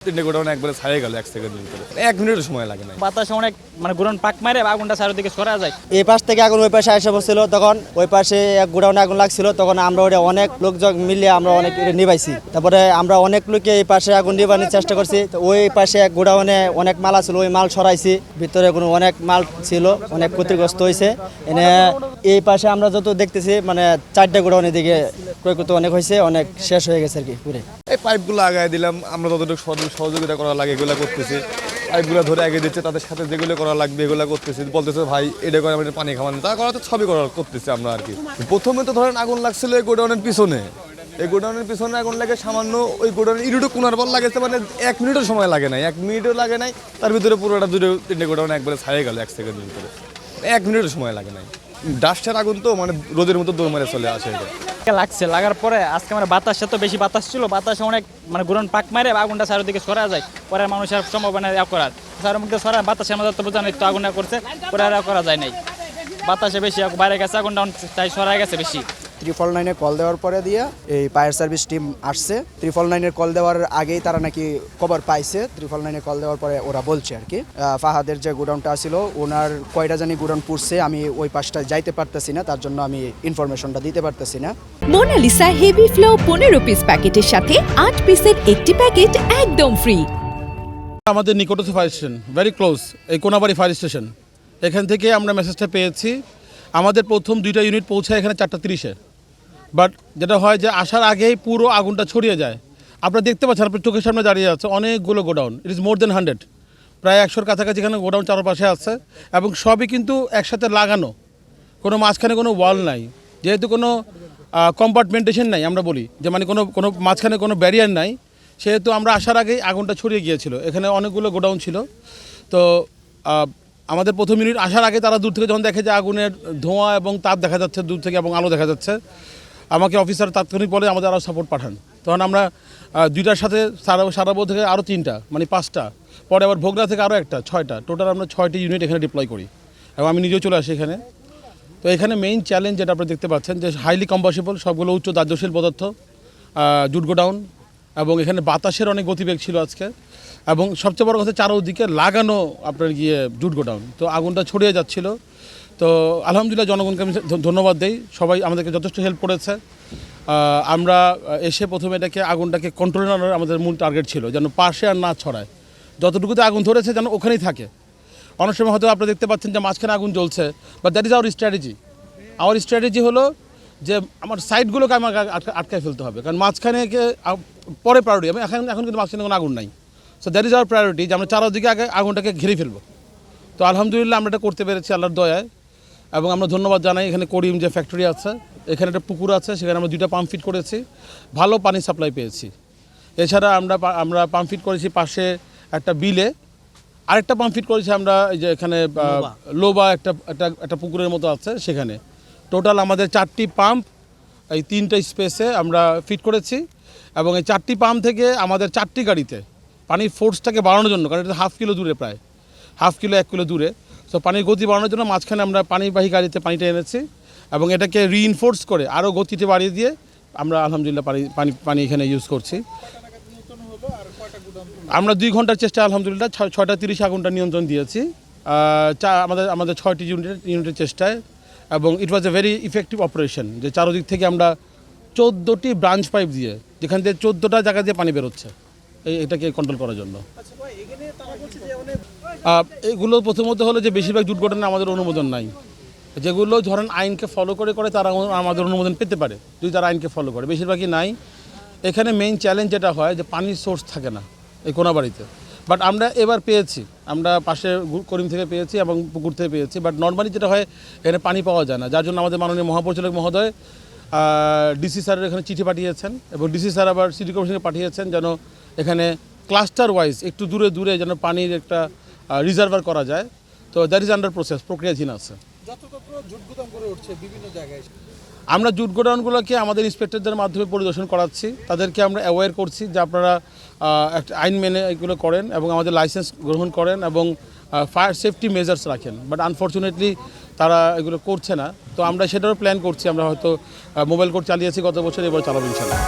তিনটে গোডাউন একবারে ছাড়িয়ে গেল 1 সেকেন্ডের ভিতরে। 1 মিনিটও সময় লাগে না। বাতাসে অনেক গোডাউন পাক মারে আগুনটা চারিদিকে ছড়া যায়। এই পাশ থেকে আগুন ওই পাশে এসে বসছিল, তখন ওই পাশে এক গোডাউনে আগুন লাগছিল, তখন আমরা ওটা অনেক লোকজন মিলে আমরা অনেক নিভাইছি। তারপরে আমরা অনেক লোকে এই পাশে আগুন নিভানোর চেষ্টা করছি। তো ওই পাশে এক গোডাউনে অনেক মাল ছিল, ওই মাল সরাইছি। ভিতরে কোনো অনেক মাল ছিল, অনেক ক্ষতিগ্রস্ত হয়েছে। এনে এই পাশে আমরা যত দেখতেছি 4টা গোডাউনের দিকে ক্ষয়ক্ষতি অনেক হয়েছে, অনেক শেষ হয়ে গেছে আর কি পুরে। এই পাইপগুলো আগায় দিলাম, আমরা যতটুকু সহযোগিতা করা লাগে এগুলো করতেছি। পাইপগুলো ধরে আগে দিচ্ছে, তাদের সাথে যেগুলো করা লাগবে এগুলো করতেছি। বলতেছে ভাই এটা করে আমাদের পানি খাওয়ান, তা করা তো সবই করতেছি আমরা আর কি। প্রথমে তো ধরেন আগুন লাগছিল এই গোডাউনের পিছনে, এই গোডাউনের পিছনে আগুন লাগে সামান্য, ওই গোডাউনের ইরুটো কোনার বল লাগেছে, 1 মিনিটও সময় লাগে নাই, 1 মিনিটও লাগে নাই। তার ভিতরে পুরোটা 2-3টে গোডাউন একবারে ছাড়িয়ে গেল 1 সেকেন্ডের ভিতরে। 1 মিনিটও সময় লাগে নাই। ডাস্টের আগুন তো রোদের মতো দৌড় মারে চলে আসে। লাগছে, লাগার পরে আজকে বাতাসে তো বেশি বাতাস ছিল, বাতাসে অনেক গোডাউন পাক মারে আগুনটা চারিদিকে ছড়া যায়। পরে মানুষের সম্ভাবনা করার চারের মধ্যে ছড়া, বাতাসের মধ্যে তো বোঝা নেই তো আগুনটা করছে, পরে আর করা যায় নাই। বাতাসে বেশি বাইরে গেছে, আগুনটা তাই ছড়া গেছে বেশি। 999-এ কল দেওয়ার পরে দিয়ে এই ফায়ার সার্ভিস টিম আসছে। 999-এর কল দেওয়ার আগেই তারা নাকি খবর পাইছে। 999-এ কল দেওয়ার পরে ওরা বলছে আর কি, ফাহাদের যে গোডাউনটা ছিল ওনার কয়টা জানি গোডাউন পুড়ছে, আমি ওই পাশটা যাইতে পারতেছি না, তার জন্য আমি ইনফরমেশনটা দিতে পারতেছি না। মোনালিসা হেভি ফ্লো 15 পিস প্যাকেটের সাথে 8 পিসের একটি প্যাকেট একদম ফ্রি। আমাদের নিকটস্থ ফায়ার স্টেশন, ভেরি ক্লোজ, এই কোনাবাড়ি ফায়ার স্টেশন, এখান থেকে আমরা মেসেজটা পেয়েছি। আমাদের প্রথম 2টা ইউনিট পৌঁছায় এখানে 4:30-এ। বাট যেটা হয় যে আসার আগেই পুরো আগুনটা ছড়িয়ে যায়। আপনারা দেখতে পাচ্ছেন, আপনার চোখের সামনে দাঁড়িয়ে আছে অনেকগুলো গোডাউন, ইট ইজ মোর দেন 100, প্রায় 100-র কাছাকাছি এখানে গোডাউন চারপাশে আছে, এবং সবই কিন্তু একসাথে লাগানো, কোনো মাঝখানে কোনো ওয়াল নাই, যেহেতু কোনো কম্পার্টমেন্টেশন নাই, আমরা বলি যে কোনো মাঝখানে কোনো ব্যারিয়ার নাই, সেহেতু আমরা আসার আগেই আগুনটা ছড়িয়ে গিয়েছিল। এখানে অনেকগুলো গোডাউন ছিল। তো আমাদের প্রথম ইউনিট আসার আগে তারা দূর থেকে যখন দেখে যে আগুনের ধোঁয়া এবং তাপ দেখা যাচ্ছে দূর থেকে এবং আলো দেখা যাচ্ছে, আমাকে অফিসার তাৎক্ষণিক বলে আমাদের আরও সাপোর্ট পাঠান। তখন আমরা 2টার সাথে সারাবো থেকে আরও 3টা, 5টা, পরে আবার ভোগড়া থেকে আরও একটা, 6টা, টোটাল আমরা 6টি ইউনিট এখানে ডিপ্লয় করি, এবং আমি নিজেও চলে আসি এখানে। তো এখানে মেইন চ্যালেঞ্জ যেটা আপনারা দেখতে পাচ্ছেন যে হাইলি কম্বাসিবল, সবগুলো উচ্চ দাহ্যশীল পদার্থ, জুট গোডাউন, এবং এখানে বাতাসের অনেক গতিবেগ ছিল আজকে, এবং সবচেয়ে বড় কথা চারোদিকে লাগানো আপনার জুট গোডাউন, তো আগুনটা ছড়িয়ে যাচ্ছিল। তো আলহামদুলিল্লাহ জনগণকে আমি ধন্যবাদ দেই, সবাই আমাদেরকে যথেষ্ট হেল্প করেছে। আমরা এসে প্রথমে আগুনটাকে কন্ট্রোল আনার আমাদের মূল টার্গেট ছিল, যেন পাশে আর না ছড়ায়, যতটুকুতে আগুন ধরেছে যেন ওখানেই থাকে। অনেক সময় হয়তো আপনারা দেখতে পাচ্ছেন যে মাঝখানে আগুন জ্বলছে, but that is our strategy. আমার স্ট্র্যাটেজি হলো যে আমার সাইডগুলোকে আমাকে আটকায় ফেলতে হবে, কারণ মাঝখানে পরে প্রায়োরিটি, আমি এখন কিন্তু মাঝখানে কোনো আগুন নাই। So that is our priority, যে আমরা চারদিকে আগে আগুনটাকে ঘিরে ফেলবো। তো আলহামদুলিল্লাহ আমরা এটা করতে পেরেছি আল্লাহর দয়ায়, এবং আমরা ধন্যবাদ জানাই এখানে করিম যে ফ্যাক্টরি আছে, এখানে একটা পুকুর আছে, সেখানে আমরা 2টা পাম্প ফিট করেছি, ভালো পানি সাপ্লাই পেয়েছি। এছাড়া আমরা পাম্প ফিট করেছি পাশে একটা বিলে, আরেকটা পাম্প ফিট করেছি আমরা যে এখানে লোবা একটা পুকুরের মতো আছে সেখানে। টোটাল আমাদের 4টি পাম্প এই 3টা স্পেসে আমরা ফিট করেছি, এবং এই 4টি পাম্প থেকে আমাদের 4টি গাড়িতে পানির ফোর্সটাকে বাড়ানোর জন্য, কারণ এটা 1/2 কিলো দূরে, প্রায় 1/2 কিলো 1 কিলো দূরে, সো পানির গতি বাড়ানোর জন্য মাঝখানে আমরা পানিবাহী গাড়িতে পানিটা এনেছি, এবং এটাকে রিইনফোর্স করে আরও গতিতে বাড়িয়ে দিয়ে আমরা আলহামদুলিল্লাহ পানি এখানে ইউজ করছি। আমরা 2 ঘন্টার চেষ্টা আলহামদুলিল্লাহ 6:30 আগুনটা নিয়ন্ত্রণ দিয়েছি আমাদের 6টি ইউনিটের চেষ্টায়, এবং ইট ওয়াজ এ ভেরি ইফেক্টিভ অপারেশন, যে চারদিক থেকে আমরা 14টি ব্রাঞ্চ পাইপ দিয়ে, যেখান থেকে 14টা জায়গা দিয়ে পানি বেরোচ্ছে, এটাকে কন্ট্রোল করার জন্য। এগুলো প্রথমত হলো যে বেশিরভাগ জুট গোডাউনে আমাদের অনুমোদন নাই। যেগুলো ধরেন আইনকে ফলো করে তারা আমাদের অনুমোদন পেতে পারে, যদি তারা আইনকে ফলো করে, বেশিরভাগই নাই। এখানে মেইন চ্যালেঞ্জ যেটা হয় যে পানির সোর্স থাকে না এই কোনাবাড়িতে, বাট আমরা এবার পেয়েছি, আমরা পাশে করিম থেকে পেয়েছি এবং পুকুর থেকে পেয়েছি, বাট নর্মালি যেটা হয় এখানে পানি পাওয়া যায় না, যার জন্য আমাদের মাননীয় মহাপরিচালক মহোদয় ডিসি স্যারের এখানে চিঠি পাঠিয়েছেন, এবং ডিসি স্যার আবার সিটি কমিশনে পাঠিয়েছেন যেন এখানে ক্লাস্টার ওয়াইজ একটু দূরে যেন পানির একটা রিজার্ভার করা যায়। তো দ্যাট ইজ আন্ডার প্রসেস, প্রক্রিয়াধীন আছে। আমরা জুট গোডাউনগুলোকে আমাদের ইন্সপেক্টরদের মাধ্যমে পরিদর্শন করাচ্ছি, তাদেরকে আমরা অ্যাওয়্যার করছি যে আপনারা একটা আইন মেনে এগুলো করেন এবং আমাদের লাইসেন্স গ্রহণ করেন এবং ফায়ার সেফটি মেজার্স রাখেন, বাট আনফর্চুনেটলি তারা এগুলো করছে না। তো আমরা সেটারও প্ল্যান করছি, আমরা হয়তো মোবাইল কোর্ট চালিয়েছি গত বছর, এবার চালাবো ইনশাআল্লাহ।